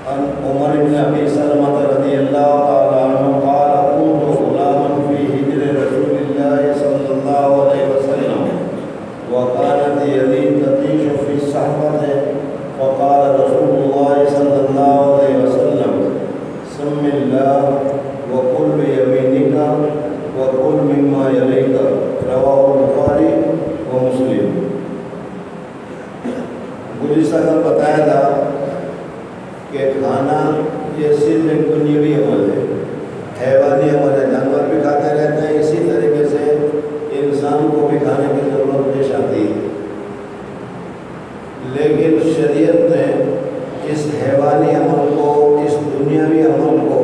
عن عمر بن ابي سلمة رضي الله تعالى عنه قال كنت غلاما في حجر رسول الله صلى الله عليه وسلم وكانت يدي تطيش في الصحبة فقال رسول الله صلى الله عليه وسلم سم الله وكل بيمينك وكل مما يليك رواه البخاری و مسلم۔ گزشتہ کل بتایا تھا کہ کھانا یہ صرف ایک دنیاوی عمل ہے، حیوانی عمل ہے، جانور بھی کھاتے رہتے ہیں، اسی طریقے سے انسان کو بھی کھانے کی ضرورت پیش آتی ہے، لیکن شریعت نے اس حیوانی عمل کو، اس دنیاوی عمل کو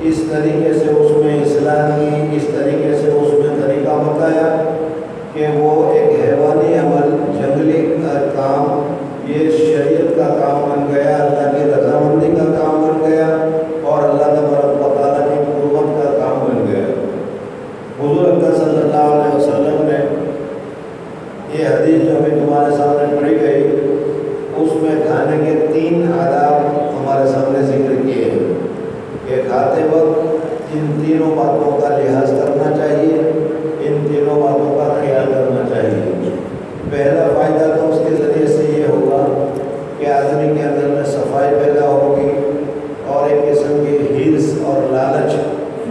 اس طریقے سے اس میں اصلاح کی، اس طریقے سے اس میں طریقہ بتایا کہ وہ ایک حیوانی عمل، جنگلی کام، یہ شریعت کا کام بن گیا، اللہ کی رضامندی کا کام بن گیا اور اللہ تبارک و تعالیٰ کی قربت کا کام بن گیا۔ حضور اکرم صلی اللہ علیہ وسلم نے یہ حدیث جو ابھی تمہارے سامنے پڑھی گئی، اس میں کھانے کے 3 آداب ہمارے سامنے ذکر کیے ہیں کہ کھاتے وقت ان تینوں باتوں کا لحاظ کرنا چاہیے، ان تینوں باتوں کا خیال کرنا چاہیے۔ پہلا فائدہ تو اس کے ذریعے سے یہ ہوگا کہ آدمی کے اندر میں صفائی پیدا ہوگی اور ایک قسم کی ہرس اور لالچ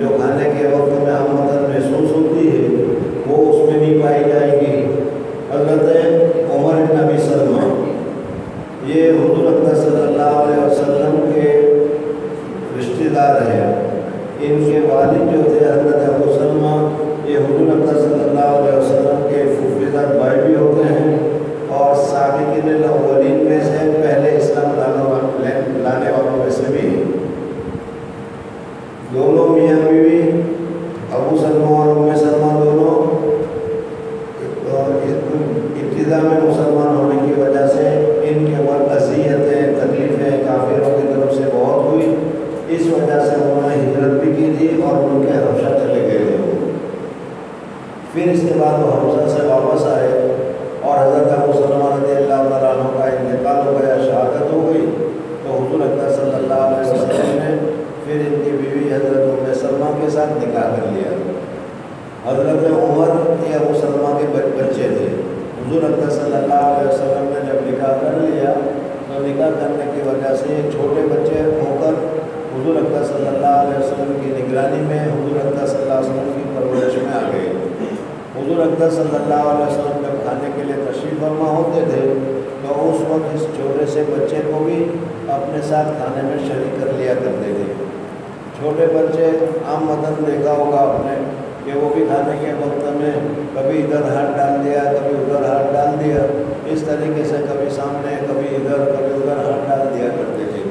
جو کھانے کے وقت میں عامةً محسوس ہوتی ہے وہ اس میں نہیں پائی جائے گی۔ حضرت عمر بن ابی سلمہ یہ حضور اکرم صلی اللہ علیہ وسلم کے رشتہ دار ہیں، ان کے والد جو تھے حضرت ابو سلمہ، یہ حضور اکرم صلی اللہ علیہ وسلم کے پھوپھیدار بھائی بھی ہوتے ہیں اور سابقین الاولین میں سے، پہلے اسلام لانے والوں میں سے بھی ہیں۔ دونوں میاں بیوی ابو سلمہ اور ام سلمہ دونوں ابتدا میں مسلمان ہونے کی وجہ سے ان کے اوپر اذیتیں، تکلیفیں کافروں کی طرف سے بہت ہوئی، اس وجہ سے انہوں نے ہجرت بھی کی تھی اور ان کے حبشہ چلے گئے تھے۔ پھر اس کے بعد وہ حبشہ سے واپس آئے اور حضرت ابو سلمہ رضی اللہ تعالیٰ عنہ کا انتقال ہو گیا، شہادت ہو گئی، تو حضور اکرم صلی اللہ علیہ وسلم نے پھر ان کی بیوی حضرت ام سلمہ کے ساتھ نکاح کر لیا۔ حضرت عمر یہ ابو سلمہ کے بچے تھے۔ حضور اکرم صلی اللہ علیہ وسلم نے جب نکاح کر لیا تو نکاح کرنے کی وجہ سے یہ چھوٹے بچے ہو کر حضور اکرم صلی اللہ علیہ وسلم کی نگرانی میں، حضور اکرم صلی اللہ علیہ وسلم کی پرورش میں آ گئے۔ حضور اکرم صلی اللہ علیہ وسلم جب کھانے کے لیے تشریف فرما ہوتے تھے تو اس وقت اس چھوٹے سے بچے کو بھی اپنے ساتھ کھانے میں شریک کر لیا کرتے تھے۔ چھوٹے بچے عامةً دیکھا ہوگا آپ نے کہ وہ بھی کھانے کے وقت میں کبھی ادھر ہاتھ ڈال دیا، کبھی ادھر ہاتھ ڈال دیا، اس طریقے سے کبھی سامنے، کبھی ادھر، کبھی ادھر ہاتھ ڈال دیا کرتے تھے۔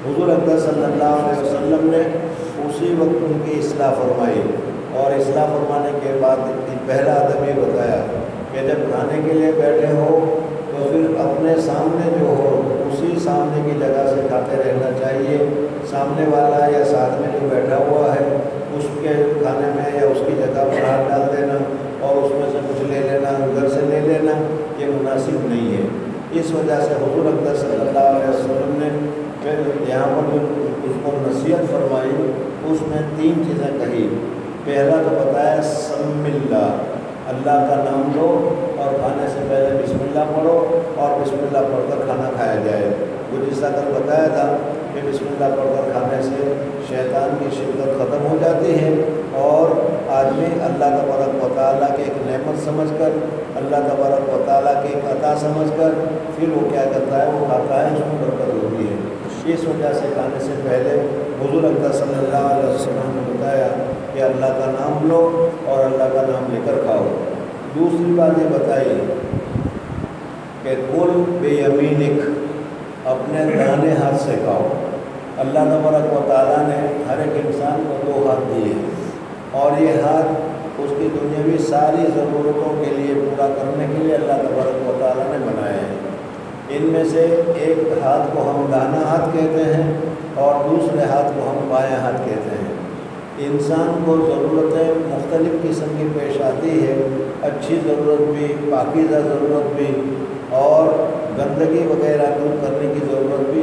حضور اکرم صلی اللہ علیہ وسلم نے اسی وقت ان کی اصلاح فرمائی اور اصلاح فرمانے کے بعد پہلا ادب یہ بتایا کہ جب کھانے کے لیے بیٹھے ہو تو پھر اپنے سامنے جو ہو اسی سامنے کی جگہ سے کھاتے رہنا چاہیے۔ سامنے والا یا ساتھ میں جو بیٹھا ہوا ہے اس کے کھانے میں یا اس کی جگہ پر ہاتھ ڈال دینا اور اس میں سے کچھ لے لینا، ادھر سے لے لینا، یہ مناسب نہیں ہے۔ اس وجہ سے حضور اکرم صلی اللہ علیہ وسلم نے پھر یہاں پر جو اس کو نصیحت فرمائی اس میں 3 چیزیں کہی۔ پہلا تو بتایا سم اللہ، اللہ کا نام لو اور کھانے سے پہلے بسم اللہ پڑھو اور بسم اللہ پڑھ کر کھانا کھایا جائے۔ جس طرح کل بتایا تھا کہ بسم اللہ پڑھ کر کھانے سے شیطان کی شدت ختم ہو جاتی ہے اور آدمی اللہ تبارک و تعالیٰ کے ایک نعمت سمجھ کر، اللہ تبارک و تعالیٰ کے ایک عطا سمجھ کر پھر وہ کیا کرتا ہے، وہ کھاتا ہے، اس میں برکت ہوتی ہے۔ اس وجہ سے کھانے سے پہلے حضور اکرم صلی اللہ علیہ وسلم نے بتایا کہ اللہ کا نام لو اور اللہ کا نام لے کر کھاؤ۔ دوسری بات یہ بتائی کہ کل بے یمینک، اپنے داہنے ہاتھ سے کھاؤ۔ اللہ تبارک و تعالیٰ نے ہر ایک انسان کو 2 ہاتھ دیے اور یہ ہاتھ اس کی دنیاوی ساری ضرورتوں کے لیے پورا کرنے کے لیے اللہ تبارک و تعالیٰ نے بنائے ہیں۔ ان میں سے ایک ہاتھ کو ہم داہنا ہاتھ کہتے ہیں اور دوسرے ہاتھ کو ہم بائیں ہاتھ کہتے ہیں۔ انسان کو ضرورتیں مختلف قسم کی پیش آتی ہے، اچھی ضرورت بھی، پاکیزہ ضرورت بھی اور گندگی وغیرہ دور کرنے کی ضرورت بھی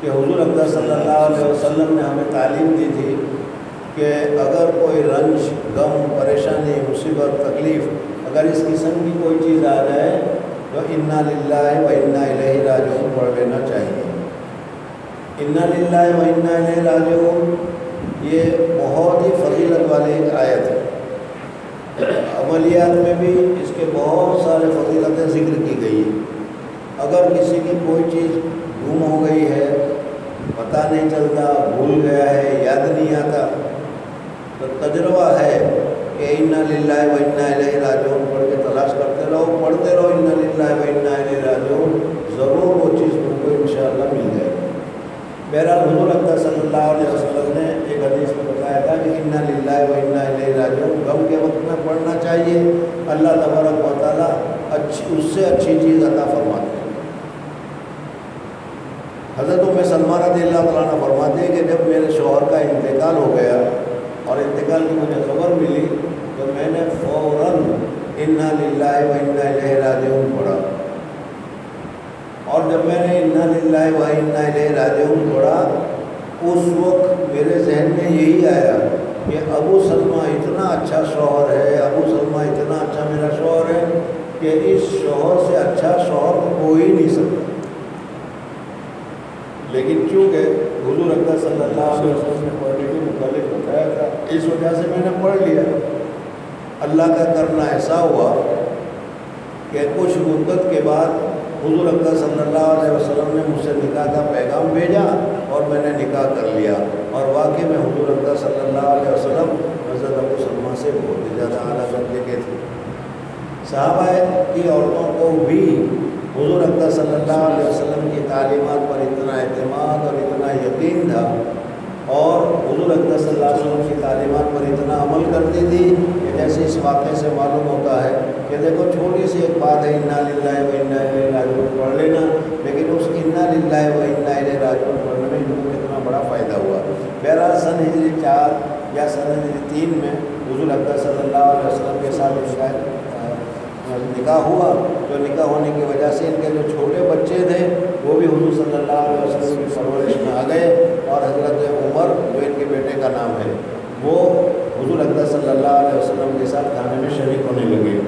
کہ حضور اقدس صلی اللہ علیہ وسلم نے ہمیں تعلیم دی تھی کہ اگر کوئی رنج، غم، پریشانی، مصیبت، تکلیف، اگر اس قسم کی کوئی چیز آ جائے تو انا للہ و انا الیہ راجعون پڑھ لینا چاہیے۔ انا للہ و انا الیہ راجعون یہ بہت ہی فضیلت والی ایک آیت ہے۔ عملیات میں بھی اس کے بہت سارے فضیلتیں ذکر کی گئی ہیں۔ اگر کسی کی کوئی چیز گم ہو گئی ہے، پتہ نہیں چلتا، بھول گیا ہے، یاد نہیں آتا، تو تجربہ ہے کہ انا للہ و انا الیہ راجعون پڑھ کے تلاش کرتے رہو، پڑھتے رہو انا للہ و انا الیہ راجعون، ضرور وہ چیز تم کو انشاءاللہ مل جائے گی۔ بہرحال حضور اقدس صلی اللہ علیہ وسلم نے ایک حدیث میں بتایا تھا کہ انا للہ و انا الیہ راجعون غم کے وقت میں پڑھنا چاہیے، اللہ تبارک و تعالیٰ اس سے اچھی چیز عطا فرماتے ہیں۔ حضرت ام سلمہ رضی اللہ تعالیٰ عنہ فرماتے ہیں کہ جب میرے شوہر کا انتقال ہو گیا اور انتقال کی مجھے خبر ملی تو میں نے فوراً انا للہ و انا الیہ راجعون پڑھا، اور جب میں نے انا للہ و انا الیہ راجعون پڑھا اس وقت میرے ذہن میں یہی آیا کہ ابو سلمہ اتنا اچھا شوہر ہے، ابو سلمہ اتنا اچھا میرا شوہر ہے کہ اس شوہر سے اچھا شوہر ہو ہی نہیں سکتا۔ لیکن چونکہ حضور اقدس صلی اللہ علیہ وسلم نے پڑھنے کے متعلق بتایا تھا، اس وجہ سے میں نے پڑھ لیا۔ اللہ کا کرنا ایسا ہوا کہ کچھ مدت کے بعد حضور اقدس صلی اللہ علیہ وسلم نے مجھ سے نکاح کا پیغام بھیجا اور میں نے نکاح کر لیا، اور واقعی میں حضور اقدس صلی اللہ علیہ وسلم حضرت ابو سلمہ سے بہت ہی زیادہ اعلیٰ درجے کے تھے۔ صحابہ کی عورتوں کو بھی حضور اقدس صلی اللہ علیہ وسلم کی تعلیمات پر اتنا اعتماد اور اتنا یقین تھا، اور حضور اقدس صلی اللہ علیہ وسلم کی تعلیمات پر اتنا عمل کرتی تھی کہ جیسے اس واقعے سے معلوم ہوتا ہے کہ دیکھو چھوٹی سی ایک بات ہے انا للہ و انا الیہ راجعون پڑھ لینا، لیکن اس انا للہ و انا الیہ راجعون پڑھنے میں ان کو کتنا بڑا فائدہ ہوا۔ بہرحال سن ہجری 4 یا سن ہجری 3 میں حضور اقدس صلی اللہ علیہ وسلم کے ساتھ نکاح ہوا، تو نکاح ہونے کی وجہ سے ان کے جو چھوٹے بچے تھے وہ بھی حضور صلی اللہ علیہ وسلم کی پرورش میں آ گئے، اور حضرت عمر جو ان کے بیٹے کا نام ہے وہ حضور اقدس صلی اللہ علیہ وسلم کے ساتھ کھانے میں شریک ہونے لگے۔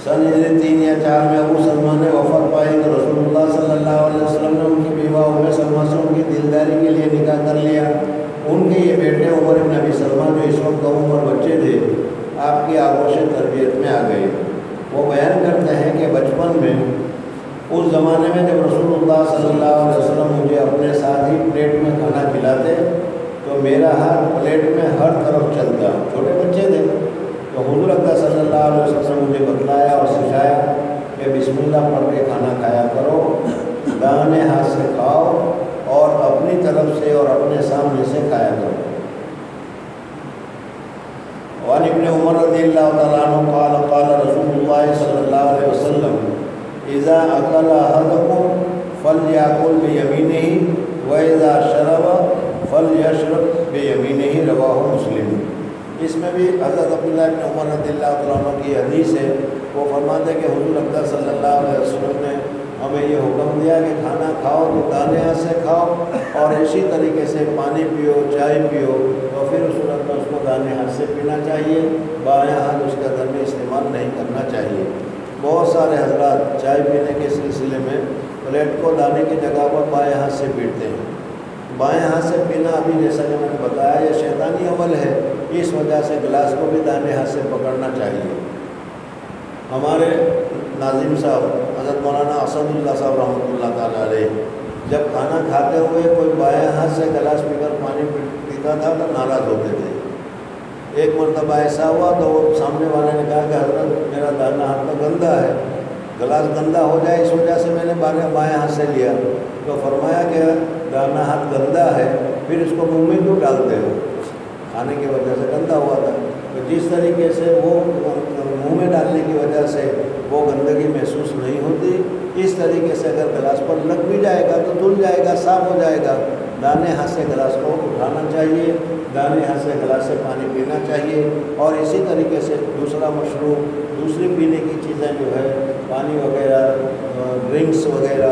سن 3 یا 4 میں ابو سلمہ نے وفات پائی تو رسول اللہ صلی اللہ علیہ وسلم نے ان کی بیوہ ام سلمہ سے ان کی دلداری کے لیے نکاح کر لیا۔ ان کے یہ بیٹے عمر بن ابی سلمہ جو اس وقت عمر بچے تھے آپ کی آغوش تربیت میں آ گئے۔ وہ بیان کرتے ہیں کہ بچپن میں اس زمانے میں جب رسول اللہ صلی اللہ علیہ وسلم مجھے اپنے ساتھ ہی پلیٹ میں کھانا کھلاتے تو میرا ہاتھ پلیٹ میں ہر طرف چلتا، چھوٹے بچے تھے، تو حضور اقدس صلی اللہ علیہ وسلم نے مجھے بتلایا اور سکھایا کہ بسم اللہ پڑھ کے کھانا کھایا کرو، داہنے ہاتھ سے کھاؤ اور اپنی طرف سے اور اپنے سامنے سے کھایا کرو۔ وعن ابن عمر رضی اللہ تعالیٰ عنہ قال قال رسول اللہ صلی اللہ علیہ وسلم اذا اکل احدکم فلیأکل بیمینہ واذا شرب فلیشرب بیمینہ، رواہ مسلم۔ اس میں بھی حضرت عبداللہ ابن عمر رضی اللہ تعالیٰ عنہ کی حدیث ہے، وہ فرماتے ہیں کہ حضور اقدس صلی اللہ علیہ وسلم نے ہمیں یہ حکم دیا کہ کھانا کھاؤ تو دانے ہاتھ سے کھاؤ، اور اسی طریقے سے پانی پیو، چائے پیو تو پھر اس صورت میں اس کو دانے ہاتھ سے پینا چاہیے، بائیں ہاتھ اس کا در میں استعمال نہیں کرنا چاہیے۔ بہت سارے حضرات چائے پینے کے سلسلے میں پلیٹ کو دانے کی جگہ پر بائیں ہاتھ سے پیٹتے ہیں۔ بائیں ہاتھ سے پینا ابھی جیسا کہ میں نے بتایا یہ شیطانی عمل ہے، اس وجہ سے گلاس کو بھی دانے ہاتھ سے پکڑنا چاہیے۔ ہمارے ناظم صاحب حضرت مولانا اسد اللہ صاحب رحمۃ اللہ تعالیٰ علیہ جب کھانا کھاتے ہوئے کوئی بائیں ہاتھ سے گلاس پی کر پانی پیتا تھا تو ناراض ہوتے تھے۔ ایک مرتبہ ایسا ہوا تو وہ سامنے والے نے کہا کہ حضرت میرا دانا ہاتھ تو گندا ہے، گلاس گندا ہو جائے اس وجہ سے میں نے بائیں ہاتھ سے لیا، تو فرمایا کہ دانا ہاتھ گندا ہے پھر اس کو منہ میں کیوں ڈالتے ہو؟ کھانے کی وجہ سے گندا ہوا تھا، تو جس طریقے سے وہ منہ میں ڈالنے کی وجہ سے وہ گندگی محسوس نہیں ہوتی، اس طریقے سے اگر گلاس پر لگ بھی جائے گا تو دھل جائے گا، صاف ہو جائے گا۔ دانے ہاتھ سے گلاس کو اٹھانا چاہیے، دانے ہاتھ سے گلاس سے پانی پینا چاہیے، اور اسی طریقے سے دوسرا مشروب، دوسری پینے کی چیزیں جو ہے پانی وغیرہ، ڈرنکس وغیرہ،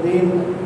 3